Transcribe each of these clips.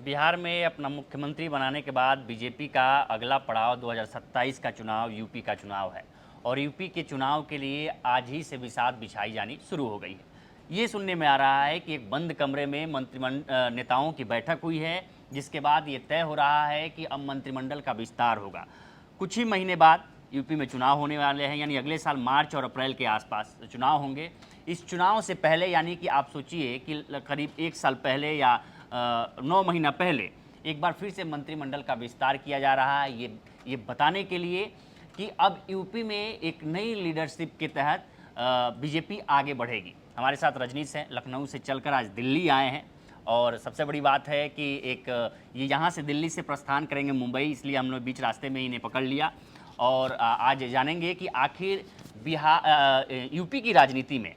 बिहार में अपना मुख्यमंत्री बनाने के बाद बीजेपी का अगला पड़ाव 2027 का चुनाव यूपी का चुनाव है और यूपी के चुनाव के लिए आज ही से बिसात बिछाई जानी शुरू हो गई है। ये सुनने में आ रहा है कि एक बंद कमरे में मंत्रिमंडल नेताओं की बैठक हुई है, जिसके बाद ये तय हो रहा है कि अब मंत्रिमंडल का विस्तार होगा। कुछ ही महीने बाद यूपी में चुनाव होने वाले हैं, यानी अगले साल मार्च और अप्रैल के आसपास चुनाव होंगे। इस चुनाव से पहले, यानी कि आप सोचिए कि करीब एक साल पहले या 9 महीना पहले एक बार फिर से मंत्रिमंडल का विस्तार किया जा रहा है, ये बताने के लिए कि अब यूपी में एक नई लीडरशिप के तहत बीजेपी आगे बढ़ेगी। हमारे साथ रजनीश हैं, लखनऊ से चलकर आज दिल्ली आए हैं और सबसे बड़ी बात है कि ये यहाँ से दिल्ली से प्रस्थान करेंगे मुंबई, इसलिए हम लोग बीच रास्ते में इन्हें पकड़ लिया और आज जानेंगे कि आखिर यूपी की राजनीति में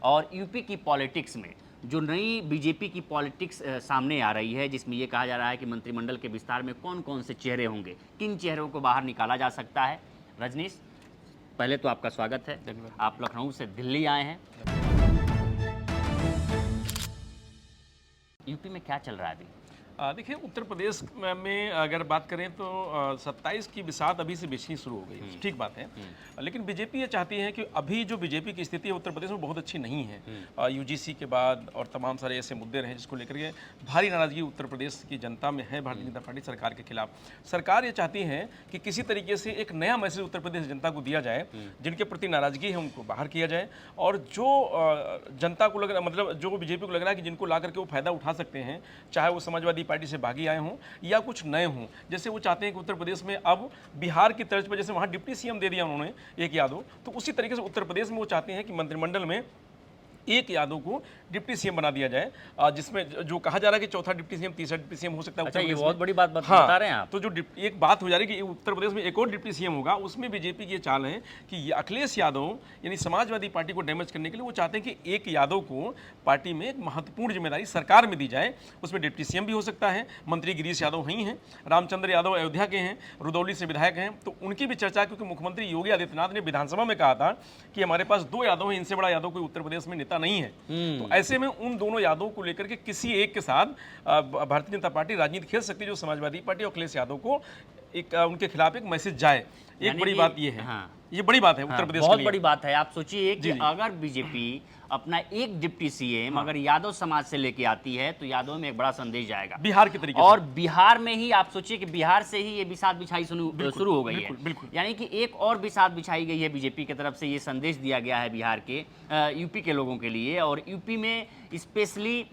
और यूपी की पॉलिटिक्स में जो नई बीजेपी की पॉलिटिक्स सामने आ रही है, जिसमें ये कहा जा रहा है कि मंत्रिमंडल के विस्तार में कौन कौन से चेहरे होंगे, किन चेहरों को बाहर निकाला जा सकता है। रजनीश, पहले तो आपका स्वागत है। आप लखनऊ से दिल्ली आए हैं। यूपी में क्या चल रहा है अभी? देखिए, उत्तर प्रदेश में अगर बात करें तो 27 की बिसात अभी से बेचनी शुरू हो गई, ठीक बात है। लेकिन बीजेपी ये चाहती है कि अभी जो बीजेपी की स्थिति है उत्तर प्रदेश में बहुत अच्छी नहीं है। यूजीसी के बाद और तमाम सारे ऐसे मुद्दे रहे जिसको लेकर के भारी नाराजगी उत्तर प्रदेश की जनता में है भारतीय जनता पार्टी सरकार के खिलाफ। सरकार ये चाहती है कि किसी तरीके से एक नया मैसेज उत्तर प्रदेश जनता को दिया जाए, जिनके प्रति नाराजगी है उनको बाहर किया जाए और जो जनता को लग रहा, मतलब जो बीजेपी को लग रहा है कि जिनको ला करके वो फायदा उठा सकते हैं, चाहे वो समाजवादी पार्टी से भागी आए हों या कुछ नए हों। जैसे वो चाहते हैं कि उत्तर प्रदेश में अब बिहार की तर्ज पर, जैसे वहाँ डिप्टी सीएम दे दिया उन्होंने एक यादव, तो उसी तरीके से उत्तर प्रदेश में वो चाहते हैं कि मंत्रिमंडल में एक यादव को डिप्टी सीएम बना दिया जाए, जिसमें जो कहा जा रहा है कि चौथा डिप्टी सीएम, तीसरा डिप्टी सीएम हो सकता है। अच्छा, ये बहुत बड़ी बात बता रहे हैं आप। तो जो एक बात हो जा रही है कि उत्तर प्रदेश में एक और डिप्टी सीएम होगा, उसमें बीजेपी की ये चाल है कि अखिलेश यादव यानी समाजवादी पार्टी को डैमेज करने के लिए वो चाहते हैं कि एक यादव को पार्टी में एक महत्वपूर्ण जिम्मेदारी सरकार में दी जाए। उसमें डिप्टी सीएम भी हो सकता है। मंत्री गिरीश यादव ही हैं, रामचंद्र यादव अयोध्या के हैं, रुदौली से विधायक हैं, तो उनकी भी चर्चा, क्योंकि मुख्यमंत्री योगी आदित्यनाथ ने विधानसभा में कहा था कि हमारे पास 2 यादव हैं, इनसे बड़ा यादव कोई उत्तर प्रदेश में नेता नहीं है। तो ऐसे में उन दोनों यादवों को लेकर के किसी एक के साथ भारतीय जनता पार्टी राजनीति खेल सकती है, जो समाजवादी पार्टी और अखिलेश यादव को एक उनके खिलाफ एक मैसेज जाए। एक बड़ी बात ये है। हाँ, ये बड़ी बात है उत्तर प्रदेश के लिए। बहुत बड़ी बात है। आप सोचिए कि अगर बीजेपी अपना एक डिप्टी सीएम अगर यादव समाज से लेके आती है तो यादव में एक बड़ा संदेश जाएगा बिहार के तरीके और बिहार में ही आप सोचिए कि बिहार से ही ये बिसात बिछाई शुरू हो गई है। यानी कि एक और बिसात बिछाई गई है बीजेपी की तरफ से, ये संदेश दिया गया है बिहार के यूपी के लोगों के लिए। और यूपी में स्पेशली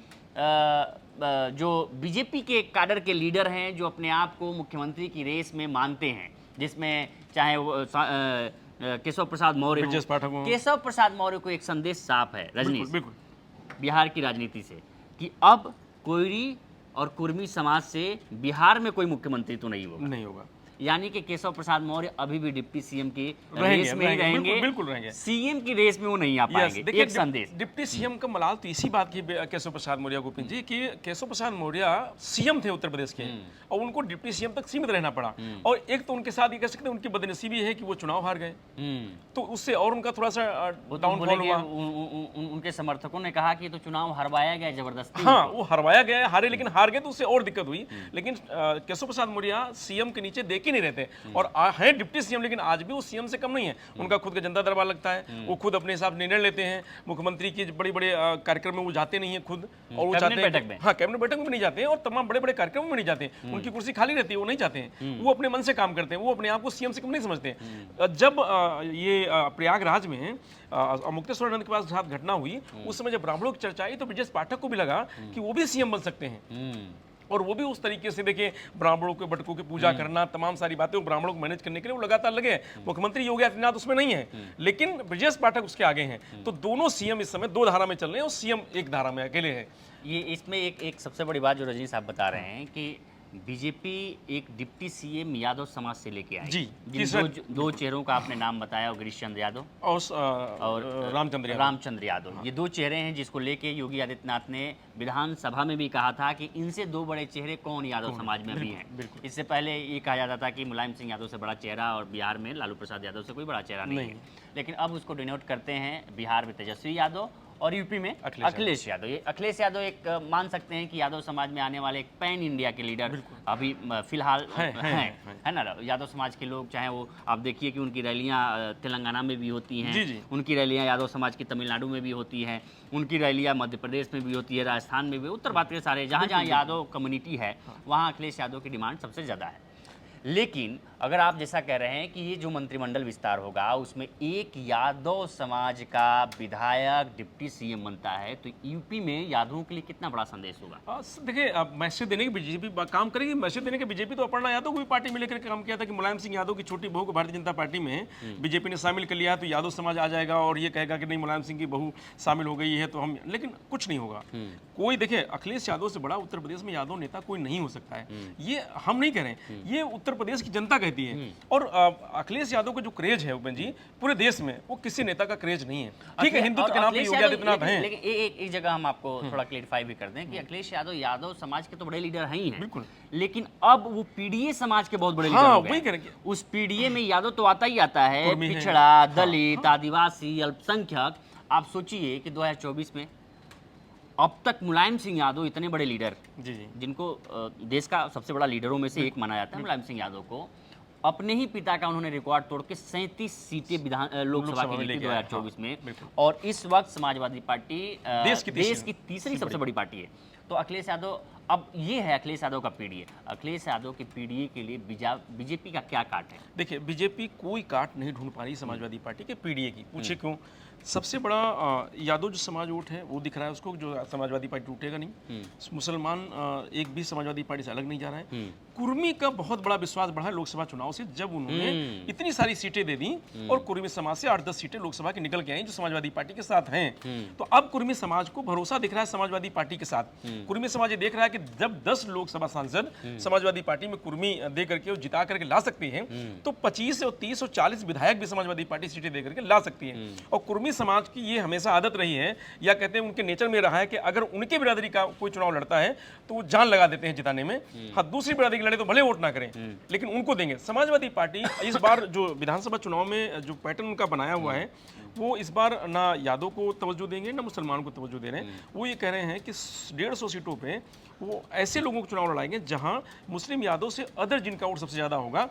जो बीजेपी के काडर के लीडर हैं, जो अपने आप को मुख्यमंत्री की रेस में मानते हैं, जिसमें चाहे वो केशव प्रसाद मौर्य, केशव प्रसाद मौर्य को एक संदेश साफ है रजनीश बिहार की राजनीति से कि अब कोयरी और कुर्मी समाज से बिहार में कोई मुख्यमंत्री तो नहीं होगा। यानी कि केशव प्रसाद मौर्य अभी भी डिप्टी सीएम की रेस में ही रहेंगे, बिल्कुल रहेंगे। सीएम की रेस में वो नहीं आ पाएंगे। देखिए, एक संदेश डिप्टी सीएम का मलाल तो इसी बात की केशव प्रसाद मौर्य गोविंद जी कि केशव प्रसाद मौर्य सीएम थे उत्तर प्रदेश के और उनको डिप्टी सीएम तक सीमित रहना पड़ा। और एक तो उनके साथ ये कह सकते हैं उनकी बदनसीबी है कि वो चुनाव हार गए, तो उससे और उनका थोड़ा सा डाउनफॉल हुआ। उनके समर्थकों ने कहा कि तो चुनाव हरवाया गया जबरदस्ती। हाँ, वो हरवाया गया, हारे, लेकिन हार गए तो उससे और दिक्कत हुई। लेकिन केशव प्रसाद मौर्य सीएम के नीचे देख ही नहीं रहते और है डिप्टी सीएम, लेकिन आज भी वो सीएम से कम नहीं है। उनका खुद का जनता दरबार लगता है, वो खुद अपने हिसाब निर्णय लेते हैं। मुख्यमंत्री की बड़े बड़े कार्यक्रम में वो जाते नहीं है खुद, और वो चाहते हैं, हाँ, कैबिनेट बैठक में भी नहीं जाते हैं और तमाम बड़े बड़े कार्यक्रम में नहीं जाते हैं। उनकी कुर्सी खाली रहती है, वो नहीं जाते हैं। वो अपने मन से काम करते हैं, वो अपने आप को सीएम से कम नहीं समझते हैं। जब ये प्रयागराज में मुक्तेश्वरानंद के पास घटना हुई, उस समय जब ब्राह्मणों की चर्चा आई तो ब्रजेश पाठक को भी लगा कि वो भी सीएम बन सकते हैं और वो भी उस तरीके से देखिए ब्राह्मणों के बटकों की पूजा करना, तमाम सारी बातें ब्राह्मणों को मैनेज करने के लिए वो लगातार लगे। मुख्यमंत्री योगी आदित्यनाथ उसमें नहीं है, लेकिन ब्रजेश पाठक उसके आगे हैं। तो दोनों सीएम इस समय 2 धारा में चल रहे हैं और सीएम एक धारा में अकेले है। ये इसमें एक सबसे बड़ी बात जो रजनी साहब बता रहे हैं कि बीजेपी एक डिप्टी सीएम यादव समाज से लेके आई जी। दो चेहरों का आपने नाम बताया, गिरीश चंद्र यादव और रामचंद्र यादव। ये 2 चेहरे हैं जिसको लेके योगी आदित्यनाथ ने विधानसभा में भी कहा था कि इनसे 2 बड़े चेहरे कौन यादव समाज में भी हैं। इससे पहले ये कहा जाता था कि मुलायम सिंह यादव से बड़ा चेहरा और बिहार में लालू प्रसाद यादव से कोई बड़ा चेहरा नहीं है, लेकिन अब उसको डिनोट करते हैं बिहार में तेजस्वी यादव और यूपी में अखिलेश यादव। ये अखिलेश यादव एक मान सकते हैं कि यादव समाज में आने वाले एक पैन इंडिया के लीडर अभी फिलहाल है ना। यादव समाज के लोग, चाहे वो आप देखिए कि उनकी रैलियां तेलंगाना में भी होती हैं, उनकी रैलियां यादव समाज की तमिलनाडु में भी होती हैं, उनकी रैलियां मध्य प्रदेश में भी होती है, राजस्थान में भी, उत्तर भारत के सारे जहाँ जहाँ यादव कम्युनिटी है वहाँ अखिलेश यादव की डिमांड सबसे ज़्यादा है। लेकिन अगर आप जैसा कह रहे हैं कि ये जो मंत्रिमंडल विस्तार होगा उसमें एक यादव समाज का विधायक डिप्टी सीएम बनता है, तो यूपी में यादवों के लिए कितना बड़ा संदेश होगा? देखिए, अब मैसेज देने की बीजेपी काम करेगी। मैसेज देने के बीजेपी तो अपर्णा यादव को भी पार्टी में लेकर काम किया था कि मुलायम सिंह यादव की छोटी बहू को भारतीय जनता पार्टी में बीजेपी ने शामिल कर लिया, तो यादव समाज आ जाएगा और ये कहेगा कि नहीं मुलायम सिंह की बहू शामिल हो गई है तो हम, लेकिन कुछ नहीं होगा। कोई देखिए, अखिलेश यादव से बड़ा उत्तर प्रदेश में यादव नेता कोई नहीं हो सकता है, ये हम नहीं कह रहे हैं, ये उत्तर प्रदेश की जनता कहती है। और अखिलेश यादव का जो क्रेज है उपेंद्र जी पूरे देश में, वो किसी नेता का क्रेज नहीं है। ठीक है, हिंदुत्व के नाम पे योगी आदित्यनाथ हैं, लेकिन एक जगह हम आपको थोड़ा क्लेरिफाई भी कर दें कि अखिलेश यादव यादव समाज के तो बड़े लीडर हैं ही हैं, बिल्कुल, लेकिन अब वो पीडीए समाज के बहुत बड़े लीडर हो गए। वही करेंगे। उस पीडीए में यादव तो आता ही आता है, पिछड़ा, दलित, आदिवासी, अल्पसंख्यक। आप सोचिए कि 2024 में अब तक मुलायम सिंह यादव इतने बड़े लीडर, जिनको देश का सबसे बड़ा लीडरों में से एक माना जाता है, मुलायम सिंह यादव को अपने ही पिता का उन्होंने रिकॉर्ड तोड़ के 37 सीटें लोकसभा की जीती 2024 में, और इस वक्त समाजवादी पार्टी देश की तीसरी सबसे बड़ी पार्टी है। तो अखिलेश यादव, अब ये है अखिलेश यादव का पीडीए। अखिलेश यादव के पीडीए के लिए बीजेपी का क्या काट है? देखिए, बीजेपी कोई काट नहीं ढूंढ पा रही समाजवादी पार्टी के पीडीए की। पूछे क्यों? सबसे बड़ा यादव जो समाज वोट है वो दिख रहा है उसको, जो समाजवादी पार्टी टूटेगा नहीं। मुसलमान एक भी समाजवादी पार्टी से अलग नहीं जा रहा है। कुर्मी का बहुत बड़ा विश्वास बढ़ा लोकसभा चुनाव से, जब उन्होंने इतनी सारी सीटें दे दी और कुर्मी समाज से 8-10 सीटें लोकसभा की निकल के आई जो समाजवादी पार्टी के साथ हैं। तो अब कुर्मी समाज को भरोसा दिख रहा है समाजवादी पार्टी के साथ। कुर्मी समाज ये देख रहा है कि जब 10 लोकसभा सांसद समाजवादी पार्टी में कुर्मी दे करके और जिता करके ला सकती है, तो 25 और 30 और 40 विधायक भी समाजवादी पार्टी सीटें दे करके ला सकती है। और कुर्मी समाज की ये हमेशा आदत रही है, या कहते हैं उनके नेचर में रहा है कि अगर उनके बिरादरी का कोई चुनाव लड़ता है तो वो जान लगा देते हैं जिताने में। हाँ, दूसरी बिरादरी के लड़े तो भले वोट ना करें, लेकिन उनको देंगे। समाजवादी पार्टी इस बार जो विधानसभा चुनाव में जो पैटर्न उनका बनाया हुआ है, वो इस बार ना यादव को तवज्जो देंगे ना मुसलमान को तवज्जो दे रहे हैं। वो ये कह रहे हैं कि 150 सीटों पे वो ऐसे लोगों को चुनाव लड़ाएंगे जहां मुस्लिम यादव से अदर जिनका वोट सबसे ज्यादा होगा,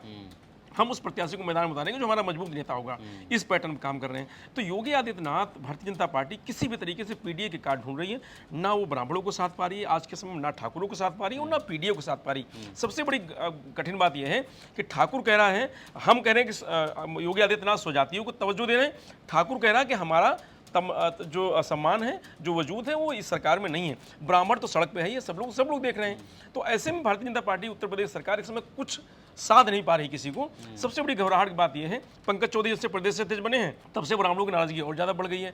हम उस प्रत्याशी को मैदान में उतारेंगे जो हमारा मजबूत नेता होगा। इस पैटर्न में काम कर रहे हैं। तो योगी आदित्यनाथ, भारतीय जनता पार्टी किसी भी तरीके से पीडीए के कार्ड ढूंढ रही है। ना वो ब्राह्मणों को साथ पा रही है आज के समय में, ना ठाकुरों को साथ पा रही है और ना पीडीए को साथ पा रही। सबसे बड़ी कठिन बात यह है कि ठाकुर कह रहा है, हम कह रहे हैं कि योगी आदित्यनाथ स्वजातियों को तवज्जो दे रहे हैं, ठाकुर कह रहा है कि हमारा जो सम्मान है, जो वजूद है, वो इस सरकार में नहीं है। ब्राह्मण तो सड़क पे है, ये सब लोग देख रहे हैं। तो ऐसे में भारतीय जनता पार्टी उत्तर प्रदेश सरकार इस समय कुछ साध नहीं पा रही किसी को। सबसे बड़ी घबराहट की बात यह है, पंकज चौधरी जब से प्रदेश अध्यक्ष बने हैं तब से ब्राह्मणों की नाराजगी और ज्यादा बढ़ गई है।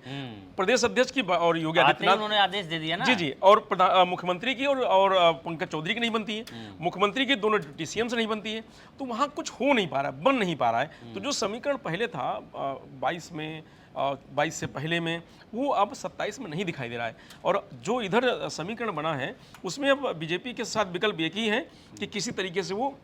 प्रदेश अध्यक्ष की और योगी आदित्यनाथ, उन्होंने आदेश दे दिया ना, जी, और मुख्यमंत्री की और पंकज चौधरी की नहीं बनती है, मुख्यमंत्री की दोनों डिप्टी सीएम से नहीं बनती है। तो वहां कुछ हो नहीं पा रहा है, बन नहीं पा रहा है। तो जो समीकरण पहले था 22 से पहले में, वो अब 27 में नहीं दिखाई दे रहा है। और जो इधर समीकरण बना है उसमें अब बीजेपी के साथ विकल्प एक ही है कि किसी तरीके से वो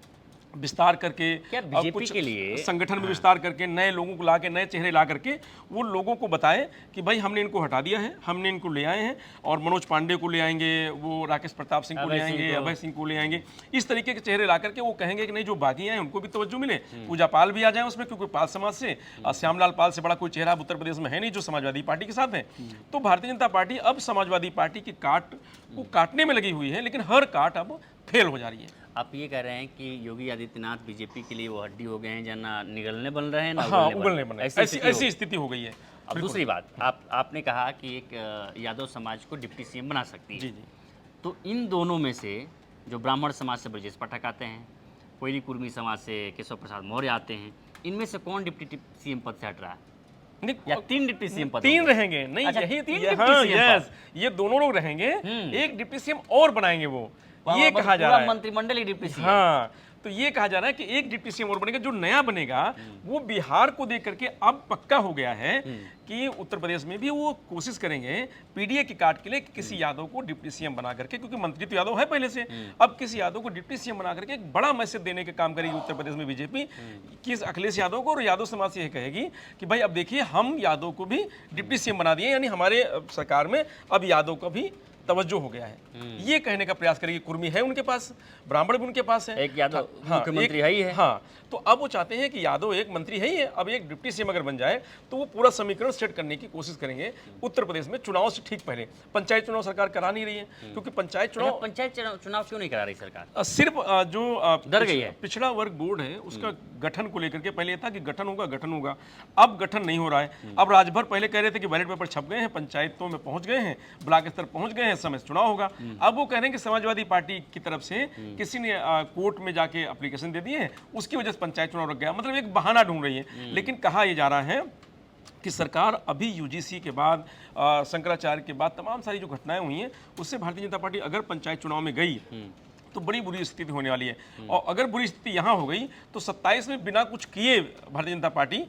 विस्तार करके, क्या बीजेपी के लिए संगठन में विस्तार करके, नए लोगों को ला के, नए चेहरे ला करके वो लोगों को बताए कि भाई हमने इनको हटा दिया है, हमने इनको ले आए हैं, और मनोज पांडे को ले आएंगे, वो राकेश प्रताप सिंह को ले आएंगे, अभय सिंह को ले आएंगे। इस तरीके के चेहरे ला करके वो कहेंगे कि नहीं, जो बाकी हैं उनको भी तवज्जो मिले, पूजा पाल भी आ जाए उसमें, क्योंकि पाल समाज से श्यामलाल पाल से बड़ा कोई चेहरा उत्तर प्रदेश में है नहीं जो समाजवादी पार्टी के साथ है। तो भारतीय जनता पार्टी अब समाजवादी पार्टी की काट को काटने में लगी हुई है, लेकिन हर काट अब फेल हो जा रही है। आप ये कह रहे हैं कि योगी आदित्यनाथ बीजेपी के लिए वो हड्डी हो गए हैं, जहाँ निगलने बन रहे हैं ना उगलने बन रहे हैं, ऐसी स्थिति हो गई है। अब दूसरी बात, आपने कहा कि एक यादव समाज को डिप्टी सीएम बना सकती है। जी। तो इन दोनों में से जो ब्राह्मण समाज से ब्रजेश पाठक आते हैं, कोयली कुर्मी समाज से केशव प्रसाद मौर्य आते हैं, इनमें से कौन डिप्टी सीएम पद से हट रहा है? या 3 डिप्टी सीएम पद? 3 रहेंगे। नहीं, अच्छा, यही 3 डिप्टी सीएम, ये दोनों लोग रहेंगे, एक डिप्टी सीएम और बनाएंगे वो, ये कहा जा रहा है। मंत्रिमंडल ही डिप्टी सीएम। हाँ, तो ये कहा जा रहा है कि एक डिप्टी सीएम और बनेगा, जो नया बनेगा वो बिहार को देख करके अब पक्का हो गया है कि उत्तर प्रदेश में भी वो कोशिश करेंगे पीडीए की काट के लिए कि किसी यादव को डिप्टी सीएम बना करके, क्योंकि मंत्री तो यादव है पहले से, अब किसी यादव को डिप्टी सीएम बना करके एक बड़ा मैसेज देने के काम करेगी उत्तर प्रदेश में बीजेपी, कि अखिलेश यादव को, और यादव समाज से यह कहेगी कि भाई अब देखिए हम यादव को भी डिप्टी सीएम बना दिए, यानी हमारे सरकार में अब यादव का भी तवज्जो हो गया है। ये कहने का प्रयास करेगी। कुर्मी है उनके पास, ब्राह्मण भी उनके पास है, एक यादव हाँ, मुख्यमंत्री है ही है। हाँ, तो अब वो चाहते हैं कि यादव एक मंत्री है ही है, अब एक डिप्टी सीएम अगर बन जाए तो वो पूरा समीकरण सेट करने की कोशिश करेंगे उत्तर प्रदेश में चुनाव से ठीक पहले। पंचायत चुनाव सरकार करा नहीं रही है, क्योंकि पंचायत चुनाव चुनाव क्यों नहीं करा रही सरकार? सिर्फ जो डर गई है। पिछड़ा वर्ग बोर्ड है उसका गठन को लेकर के पहले था कि गठन होगा, अब गठन नहीं हो रहा है। अब राजभर पहले कह रहे थे कि बैलेट पेपर छप गए हैं, पंचायतों में पहुंच गए हैं, ब्लॉक स्तर पहुंच गए हैं, समय चुनाव होगा। अब वो कह रहे हैं कि समाजवादी पार्टी की तरफ से किसी ने कोर्ट में जाके एप्लीकेशन दे दी है, उसकी वजह से पंचायत चुनाव रुक गया, मतलब एक बहाना ढूंढ रही है। लेकिन कहा यह जा रहा है कि सरकार अभी यूजीसी के बाद, शंकराचार्य के बाद तमाम सारी जो घटनाएं हुई हैं उससे भारतीय जनता पार्टी अगर पंचायत चुनाव में गई तो बड़ी बुरी स्थिति होने वाली है। और अगर बुरी स्थिति यहाँ हो गई तो 27 में बिना कुछ किए भारतीय जनता पार्टी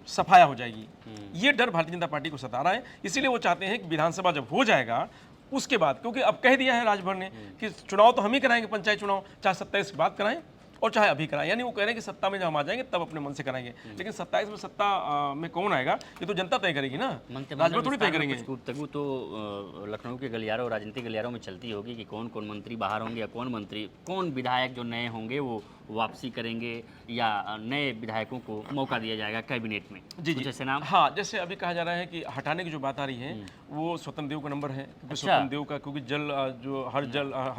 सफाया हो जाएगी। ये डर भारतीय जनता पार्टी को सता रहा है, इसीलिए वो चाहते हैं कि विधानसभा जब हो जाएगा उसके बाद, क्योंकि अब कह दिया है राजभर ने कि चुनाव तो हम ही कराएंगे, पंचायत चुनाव चाहे 27 के बाद कराएं और चाहे अभी कराएं, यानी वो कह रहे हैं कि सत्ता में जब हम आ जाएंगे तब अपने मन से कराएंगे। लेकिन 27 में सत्ता में कौन आएगा ये तो जनता तय करेगी ना, राजभर थोड़ी तय करेंगे। गुफ्तगू तो लखनऊ के गलियारों, राजनीतिक गलियारों में चलती होगी कि कौन कौन मंत्री बाहर होंगे या कौन मंत्री, कौन विधायक जो नए होंगे वो वापसी करेंगे या नए विधायकों को मौका दिया जाएगा कैबिनेट में। जी जी, जैसे नाम, हाँ, जैसे अभी कहा जा रहा है कि हटाने की जो बात आ रही है वो स्वतंत्र देव का नंबर है, क्योंकि स्वतंत्र देव का, क्योंकि जल जो हर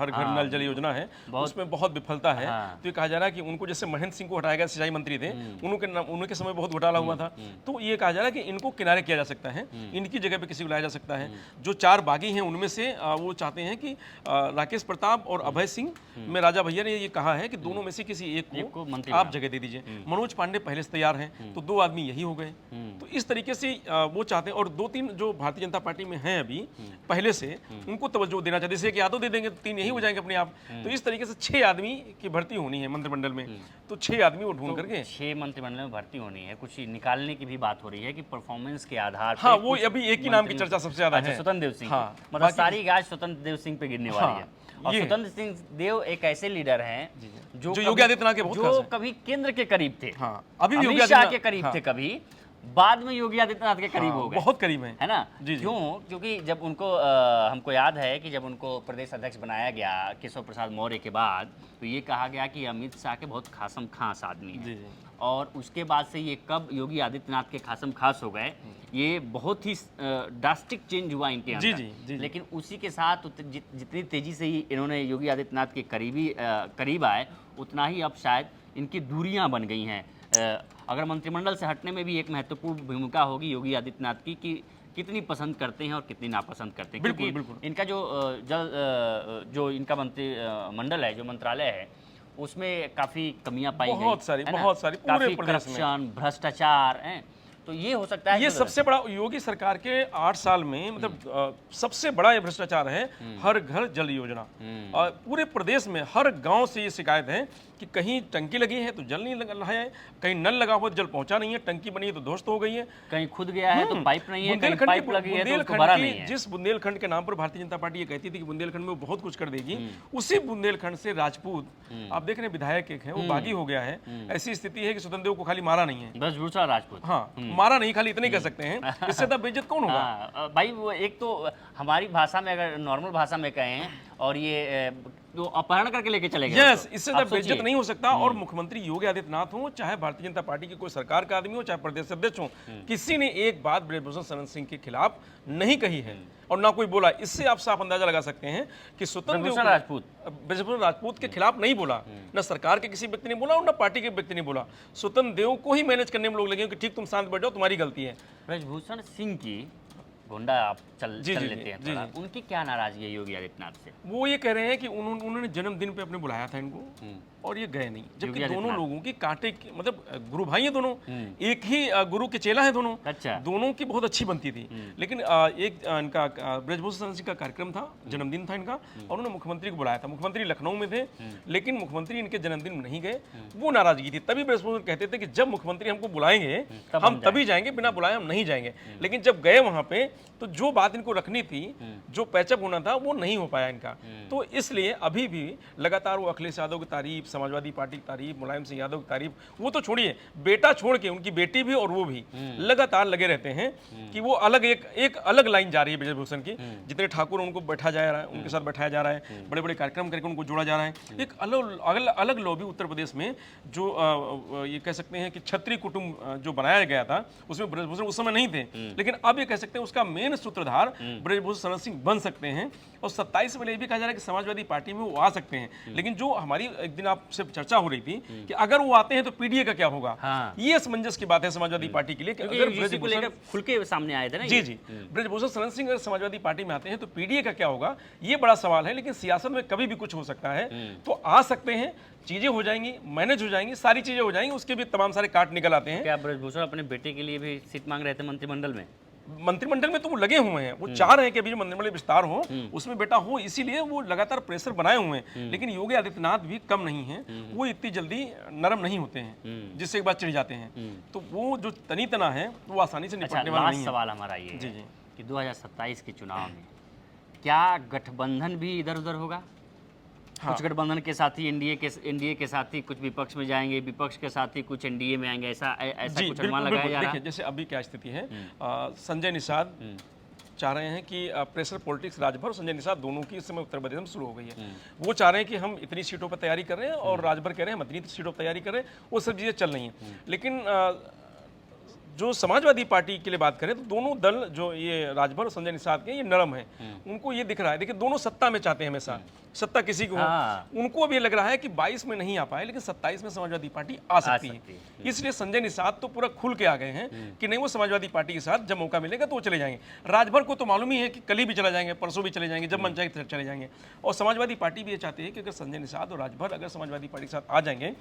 घर नल जल योजना है उसमें बहुत विफलता है। तो ये कहा जा रहा है कि उनको, जैसे महेंद्र सिंह को हटाया गया, सिंचाई मंत्री थे, उनके समय बहुत घोटाला हुआ था, तो ये कहा जा रहा है कि इनको किनारे किया जा सकता है, इनकी जगह पे किसी को लाया जा सकता है। जो 4 बागी हैं उनमें से वो चाहते हैं कि राकेश प्रताप और अभय सिंह में राजा भैया ने ये कहा है कि दोनों में से किसी एक को आप जगह दे दीजिए। मनोज पांडे पहले से तैयार हैं, तो 2 आदमी यही हो गए। तो इस तरीके से वो चाहते हैं, और 2-3 जो भारतीय जनता पार्टी में हैं अभी पहले से, उनको तवज्जो देना चाहते हैं। जैसे कि यादव दे देंगे तो 3 यही हो जाएंगे अपने आप। तो इस तरीके से 6 आदमी की भर्ती होनी है मंत्रिमंडल में, तो 6 आदमी वो ढूंढ करके 6 मंत्रिमंडल में भर्ती होनी है। कुछ निकालने की भी बात हो रही है कि परफॉर्मेंस के आधार पर। हाँ, वो अभी एक ही नाम की चर्चा सबसे ज्यादा है, स्वतंत्र देव सिंह। हाँ, मतलब सारी गाज स्वतंत्र देव सिंह पे गिरने वाली है। और ये स्वतंत्र सिंह देव एक ऐसे लीडर हैं जो योगी आदित्यनाथ के बहुत खास जो हैं। कभी केंद्र के करीब थे, हाँ, अभी भी अमित योगी शाह आदित्यनाथ के करीब थे, कभी बाद में योगी आदित्यनाथ के करीब हो गए, बहुत करीब हैं, है ना। जी, जी। क्यों? क्योंकि जब उनको हमको याद है कि जब उनको प्रदेश अध्यक्ष बनाया गया केशव प्रसाद मौर्य के बाद, तो ये कहा गया कि अमित शाह के बहुत खासम खास आदमी जी, है। जी। और उसके बाद से ये कब योगी आदित्यनाथ के खासम खास हो गए, ये बहुत ही ड्रास्टिक चेंज हुआ इनके अंदर। जी। लेकिन उसी के साथ जितनी तेजी से ही इन्होंने योगी आदित्यनाथ के करीब आए, उतना ही अब शायद इनकी दूरियां बन गई हैं। अगर मंत्रिमंडल से हटने में भी एक महत्वपूर्ण भूमिका होगी योगी आदित्यनाथ की, कि कितनी पसंद करते हैं और कितनी नापसंद करते हैं। बिल्कुल, क्योंकि बिल्कुल। इनका जो इनका मंत्रिमंडल है, जो मंत्रालय है, उसमें काफ़ी कमियां पाई गई, बहुत सारी है ना? पूरे प्रदेश में। करप्शन, भ्रष्टाचार है। तो ये हो सकता है ये कि सबसे बड़ा योगी सरकार के 8 साल में, मतलब सबसे बड़ा ये भ्रष्टाचार है हर घर जल योजना। और पूरे प्रदेश में हर गांव से ये शिकायत है कि कहीं टंकी लगी है तो जल नहीं लगा है, कहीं नल लगा हुआ तो जल पहुंचा नहीं है, टंकी बनी है तो ध्वस्त हो गई है, कहीं खुद गया है तो पाइप नहीं है, कहीं बुंदेलखंड पाइप लगी है तो उसको भरा नहीं है। जिस बुंदेलखंड के नाम पर भारतीय जनता पार्टी ये कहती थी कि बुंदेलखंड में वो बहुत कुछ कर देगी, उसी बुंदेलखंड से राजपूत, आप देख रहे हैं विधायक एक है, वो बागी हो गया है। ऐसी स्थिति है कि स्वतंत्र देव को खाली मारा नहीं है, ब्रजभूषण राजपूत, हाँ, मारा नहीं, खाली इतने कह सकते हैं, इससे ज्यादा बेइज्जत कौन होगा। हाँ, भाई वो एक तो हमारी भाषा में, अगर नॉर्मल भाषा में कहें, और ये तो अपहरण करके लेके चले गए। यस, इससे ज्यादा बेइज्जत नहीं हो सकता। और मुख्यमंत्री योगी आदित्यनाथ हो, चाहे भारतीय जनता पार्टी की कोई सरकार का आदमी हो, चाहे प्रदेश अध्यक्ष हो, किसी ने एक बात ब्रजभूषण शरण सिंह के खिलाफ नहीं कही है और ना कोई बोला। इससे आप साफ अंदाजा लगा सकते हैं कि ब्रजभूषण राजपूत के खिलाफ नहीं बोला, न सरकार के किसी व्यक्ति ने बोला और न पार्टी के व्यक्ति ने बोला। स्वतंत्र देव को ही मैनेज करने में लोग लगे कि ठीक, तुम शांत बैठ जाओ, तुम्हारी गलती है। ब्रजभूषण सिंह की गोंडा आप चल जी, जी, लेते हैं जी, थोड़ा, जी। उनकी क्या नाराजगी है योगी आदित्यनाथ से? वो ये कह रहे हैं कि उन्होंने जन्मदिन पे अपने बुलाया था इनको और ये गए नहीं, जबकि योगी दोनों आदित्यनाथ। लोगों की कांटे की मतलब गुरु भाई हैं दोनों, एक ही गुरु के चेला हैं दोनों, अच्छा। दोनों की बहुत अच्छी बनती थी। लेकिन एक इनका ब्रजभूषण शरण सिंह का कार्यक्रम था, जन्मदिन था इनका, और उन्होंने मुख्यमंत्री को बुलाया था। मुख्यमंत्री लखनऊ में थे, लेकिन मुख्यमंत्री इनके जन्मदिन में नहीं गए, वो नाराजगी थी। तभी ब्रजभूषण कहते थे कि जब मुख्यमंत्री हमको बुलाएंगे तब हम तभी जाएंगे, बिना बुलाए हम नहीं जाएंगे। लेकिन जब गए वहां पे तो जो बात इनको रखनी थी, जो पैचअप होना था, वो नहीं हो पाया इनका। तो इसलिए अभी भी लगातार वो अखिलेश यादव की तारीफ, समाजवादी पार्टी की तारीफ, मुलायम सिंह यादव की तारीफ, वो तो छोड़िए, बेटा छोड़ के उनकी बेटी भी और वो भी लगातार लगे रहते हैं कि वो अलग एक अलग लाइन जा रही है ब्रजभूषण की। जितने ठाकुर उनको बैठा जा रहा है, उनके साथ बैठाया जा रहा है, बड़े बड़े कार्यक्रम करके उनको जोड़ा जा रहा है। एक अलग लॉबी उत्तर प्रदेश में जो ये कह सकते हैं कि क्षत्रिय कुटुंब जो बनाया गया था, उसमें ब्रजभूषण उस समय नहीं थे, लेकिन अब ये कह सकते हैं उसका मेन सूत्रधार ब्रजभूषण शरण सिंह बन सकते हैं। और 27 में ये भी कहा जा रहा है कि समाजवादी पार्टी में वो आ सकते हैं। लेकिन जो हमारी एक दिन आपसे चर्चा हो रही थी कि अगर वो आते हैं तो पीडीए का क्या होगा, हाँ। ये असमंजस की बात है समाजवादी पार्टी के लिए कि अगर UC को लेकर खुल के सामने आए थे ना जी ये। जी ब्रजभूषण शरण सिंह अगर समाजवादी पार्टी में आते हैं तो पीडीए का क्या होगा, ये बड़ा सवाल है। लेकिन सियासत में कभी भी कुछ हो सकता है, तो आ सकते हैं, चीजें हो जाएंगी, मैनेज हो जाएंगी, सारी चीजें हो जाएंगी, उसके भी तमाम सारे काट निकल आते हैं। क्या ब्रजभूषण अपने बेटे के लिए भी सीट मांग रहे थे मंत्रिमंडल में? मंत्रिमंडल में तो वो लगे हुए हैं, वो चाह रहे हैं कि अभी जो मंत्रिमंडल विस्तार हो उसमें बेटा हो, इसीलिए वो लगातार प्रेशर बनाए हुए हैं। लेकिन योगी आदित्यनाथ भी कम नहीं है, वो इतनी जल्दी नरम नहीं होते हैं, जिससे एक बार चिढ़ जाते हैं। तो वो जो तनी तना है वो आसानी से अच्छा, निपटने वाला लास्ट नहीं है। सवाल हमारा ये जी, है जी। कि 2027 के चुनाव में क्या गठबंधन भी इधर उधर होगा? हाँ। कुछ गठबंधन के साथी एनडीए के साथी कुछ विपक्ष में जाएंगे, विपक्ष के साथी कुछ एनडीए में आएंगे, ऐसा जी कुछ बिल्कुल अनुमान लगाया बिल्कुल। जा रहा देखिए है? जैसे अभी क्या स्थिति है, संजय निषाद चाह रहे हैं कि प्रेशर पॉलिटिक्स राजभर और संजय निषाद दोनों की इस समय उत्तर प्रदेश में शुरू हो गई है। वो चाह रहे हैं कि हम इतनी सीटों पर तैयारी कर रहे हैं और राजभर कह रहे हैं हम इतनी सीटों पर तैयारी कर रहे हैं, वो सब चीज़ें चल रही हैं। लेकिन जो समाजवादी पार्टी के लिए बात करें तो दोनों दल जो ये राजभर और संजय निषाद के ये नरम है, उनको ये दिख रहा है। देखिए दोनों सत्ता में चाहते हैं, हमेशा सत्ता किसी को हो। हाँ। उनको अब ये लग रहा है कि 22 में नहीं आ पाए, लेकिन 27 में समाजवादी पार्टी आ सकती है। इसलिए संजय निषाद तो पूरा खुल के आ गए हैं कि नहीं, वो समाजवादी पार्टी के साथ जब मौका मिलेगा तो वो चले जाएंगे। राजभर को तो मालूम ही है कि कल ही भी चला जाएंगे, परसों भी चले जाएंगे, जब मन चाहे चले जाएंगे। और समाजवादी पार्टी भी ये चाहती है कि अगर संजय निषाद और राजभर अगर समाजवादी पार्टी के साथ आ जाएंगे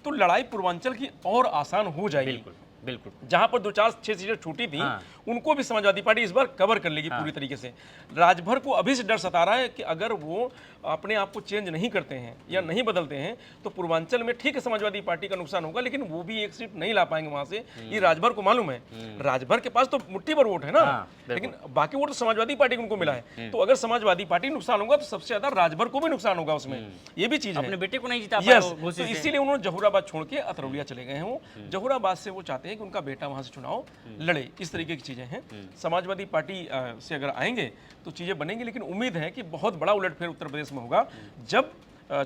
तो लड़ाई पूर्वांचल की और आसान हो जाएगी। बिल्कुल बिल्कुल। जहां पर 2-4-6 सीटें छूटी थी, उनको भी समाजवादी पार्टी इस बार कवर कर लेगी पूरी तरीके से। राजभर को अभी से डर सता रहा है कि अगर वो अपने आप को चेंज नहीं करते हैं या नहीं बदलते हैं तो पूर्वांचल में ठीक है समाजवादी पार्टी का नुकसान होगा, लेकिन वो भी एक सीट नहीं ला पाएंगे वहां से, ये राजभर को मालूम है। राजभर के पास तो मुट्ठी भर वोट है ना, लेकिन बाकी वोट तो समाजवादी पार्टी को उनको मिला है। तो अगर समाजवादी पार्टी नुकसान होगा तो सबसे ज्यादा राजभर को भी नुकसान होगा उसमें, ये भी चीज है। अपने बेटे को नहीं जिता पाए यस, वो घोषित तो इसीलिए उन्होंने जहूराबाद छोड़ के अतरौलिया चले गए हैं। वो जहूराबाद से वो चाहते हैं कि उनका बेटा वहां से चुनाव लड़े, इस तरीके की चीजें हैं। समाजवादी पार्टी से अगर आएंगे तो चीजें बनेंगी, लेकिन उम्मीद है कि बहुत बड़ा उलटफेर उत्तर प्रदेश में होगा जब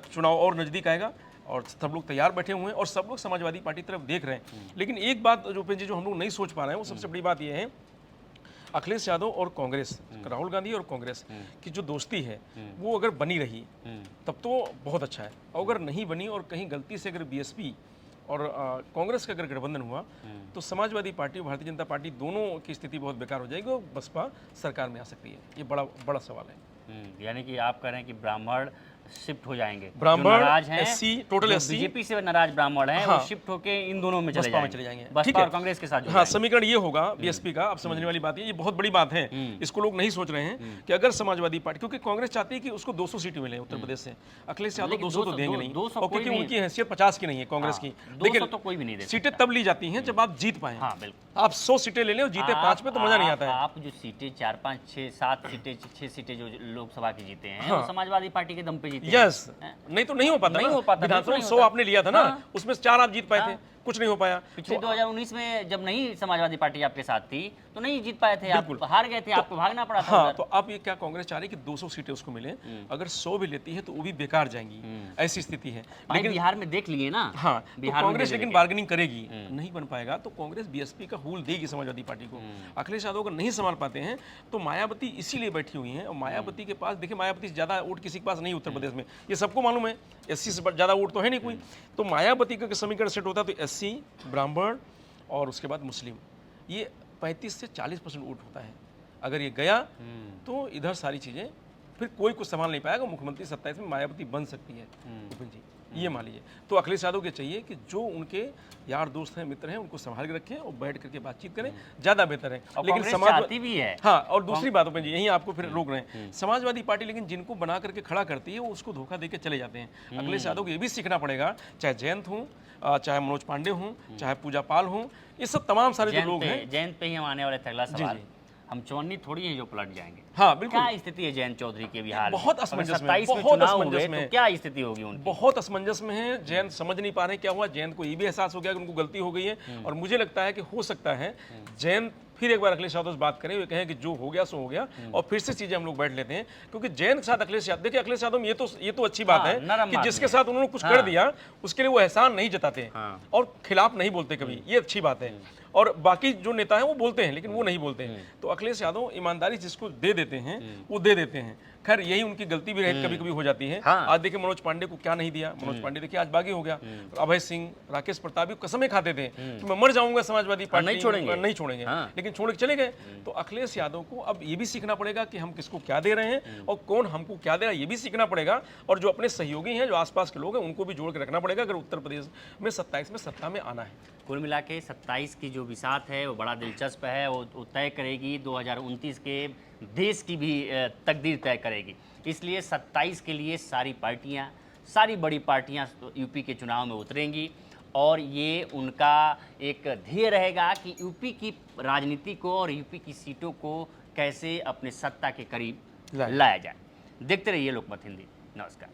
चुनाव और नजदीक आएगा और सब लोग तैयार बैठे हुए हैं और सब लोग समाजवादी पार्टी की तरफ देख रहे हैं। लेकिन एक बात जो उपेंद्र जी, जो हम लोग नहीं सोच पा रहे हैं, वो सबसे बड़ी बात यह है, अखिलेश यादव और कांग्रेस, राहुल गांधी और कांग्रेस की जो दोस्ती है वो अगर बनी रही तब तो बहुत अच्छा है। और अगर नहीं बनी और कहीं गलती से अगर बीएसपी और कांग्रेस का अगर गठबंधन हुआ तो समाजवादी पार्टी और भारतीय जनता पार्टी दोनों की स्थिति बहुत बेकार हो जाएगी और बसपा सरकार में आ सकती है। ये बड़ा सवाल है। यानी कि आप कह रहे हैं कि ब्राह्मण शिफ्ट हो जाएंगे, ब्राह्मण, नाराज हैं, SC, टोटल SC, बीजेपी से नाराज ब्राह्मण हैं, हाँ, वो शिफ्ट होके इन दोनों में बसपा में चले जाएंगे। ठीक बसपा है, और कांग्रेस के साथ जुड़ हाँ, जाएंगे। समीकरण ये होगा बीएसपी का। अब समझने वाली बात है, ये बहुत बड़ी बात है, इसको लोग नहीं सोच रहे हैं कि अगर समाजवादी पार्टी, क्योंकि कांग्रेस चाहती है कि उसको 200 सीटें मिले उत्तर प्रदेश से, अखिलेश यादव 200 तो देंगे नहीं, और क्योंकि उनकी हैसियत 50 की नहीं है कांग्रेस की। 200 तो कोई भी नहीं देता। सीटें तब ली जाती हैं जब आप जीत पाए। हाँ बिल्कुल। आप 100 सीटें ले लें और जीते 5 पे तो मजा नहीं आता है। आप जो सीटें 4, 5, 6, 7 सीटें, 6 सीटें जो लोकसभा की जीते हैं, वो समाजवादी पार्टी के दम पे जीते हैं। यस, नहीं तो नहीं हो पाता। नहीं हो पाता, विधानसभा में बिल्कुल 100 नहीं आपने लिया था ना, उसमें 4 आप जीत पाए थे, कुछ नहीं हो पाया। पिछले 2019 में जब नहीं समाजवादी पार्टी आपके साथ थी तो नहीं जीत पाए थे, आप हार गए थे, आपको भागना पड़ा था। हाँ, तो अब ये क्या कांग्रेस चाह रही है कि 200 सीटें उसको मिले, अगर 100 भी लेती है तो वो भी बेकार जाएंगी, ऐसी स्थिति है। लेकिन बिहार में देख लिए ना, हाँ, तो बिहार में कांग्रेस लेकिन बार्गेनिंग करेगी, नहीं बन पाएगा तो कांग्रेस बीएसपी का हुल देगी समाजवादी पार्टी को। अखिलेश यादव अगर नहीं संभाल पाते हैं तो मायावती इसीलिए बैठी हुई हैं, और मायावती के पास, देखिए मायावती से ज्यादा वोट किसी के पास नहीं उत्तर प्रदेश में, ये सबको मालूम है, SC से ज्यादा वोट तो है नहीं कोई। तो मायावती का समीकरण सेट होता तो SC, ब्राह्मण और उसके बाद मुस्लिम, ये 35 से 40% वोट होता है। अगर ये गया तो इधर सारी चीज़ें फिर कोई कुछ संभाल नहीं पाएगा। मुख्यमंत्री 27 में मायावती बन सकती है विपिन जी, ये मान लीजिए। तो अखिलेश यादव को चाहिए कि जो उनके यार दोस्त हैं, मित्र हैं, उनको संभाल के रखें और बैठ करके बातचीत करें, ज़्यादा बेहतर है। और लेकिन कांग्रेस चाहती भी है। हाँ, और दूसरी बात विपिन जी, यहीं आपको फिर रोक रहे हैं, समाजवादी पार्टी लेकिन जिनको बना करके खड़ा करती है वो उसको धोखा दे के चले जाते हैं। अखिलेश यादव को ये भी सीखना पड़ेगा, चाहे जयंत हूँ, चाहे मनोज पांडे हूँ, चाहे पूजा पाल हूँ, ये सब तमाम सारे जो लोग हैं। जयंत पे ही हम आने वाले थे। अगला सवाल, हम चौन्नी थोड़ी है जो पलट जाएंगे। हाँ बिल्कुल, क्या स्थिति है जयंत चौधरी के बिहार में? बहुत असमंजस में, 27 में बहुत चुनाव असमंजस हुए में तो क्या स्थिति होगी उनकी? बहुत असमंजस में है। जयंत समझ नहीं पा रहे क्या हुआ। जयंत को ये भी एहसास हो गया कि उनको गलती हो गई है, और मुझे लगता है कि हो सकता है जयंत फिर एक बार अखिलेश यादव से बात करें, वे कहें कि जो हो गया सो हो गया, और फिर से चीजें हम लोग बैठ लेते हैं। क्योंकि जयंत के साथ अखिलेश यादव, देखिए अखिलेश यादव में ये तो अच्छी बात है कि जिसके साथ उन्होंने कुछ कर दिया उसके लिए वो एहसान नहीं जताते और खिलाफ नहीं बोलते कभी, ये अच्छी बात है। और बाकी जो नेता हैं वो बोलते हैं लेकिन वो नहीं बोलते हैं। तो अखिलेश यादव ईमानदारी जिसको दे देते हैं वो दे देते हैं। खैर यही उनकी गलती भी कभी कभी हो जाती है। आज देखिए मनोज पांडे को क्या नहीं दिया, मनोज पांडे देखिए आज बागी हो गया। अभय सिंह, राकेश प्रताप कसमें खाते थे कि मैं मर जाऊंगा समाजवादी पार्टी नहीं छोड़ेंगे, लेकिन छोड़ के चले गए। तो अखिलेश यादव को अब ये भी सीखना पड़ेगा कि हम किसको क्या दे रहे हैं और कौन हमको क्या दे रहा है, ये भी सीखना पड़ेगा। और जो अपने सहयोगी हैं, जो आसपास के लोग हैं, उनको भी जोड़ के रखना पड़ेगा अगर उत्तर प्रदेश में 27 में सत्ता में आना है। कुल मिला के 27 की जो बिसात है वो बड़ा दिलचस्प है। वो तय करेगी 2029 के देश की भी तकदीर तय करेगी। इसलिए 27 के लिए सारी पार्टियां, सारी बड़ी पार्टियां यूपी के चुनाव में उतरेंगी, और ये उनका एक ध्येय रहेगा कि यूपी की राजनीति को और यूपी की सीटों को कैसे अपने सत्ता के करीब लाया जाए। देखते रहिए लोकमत हिंदी। नमस्कार।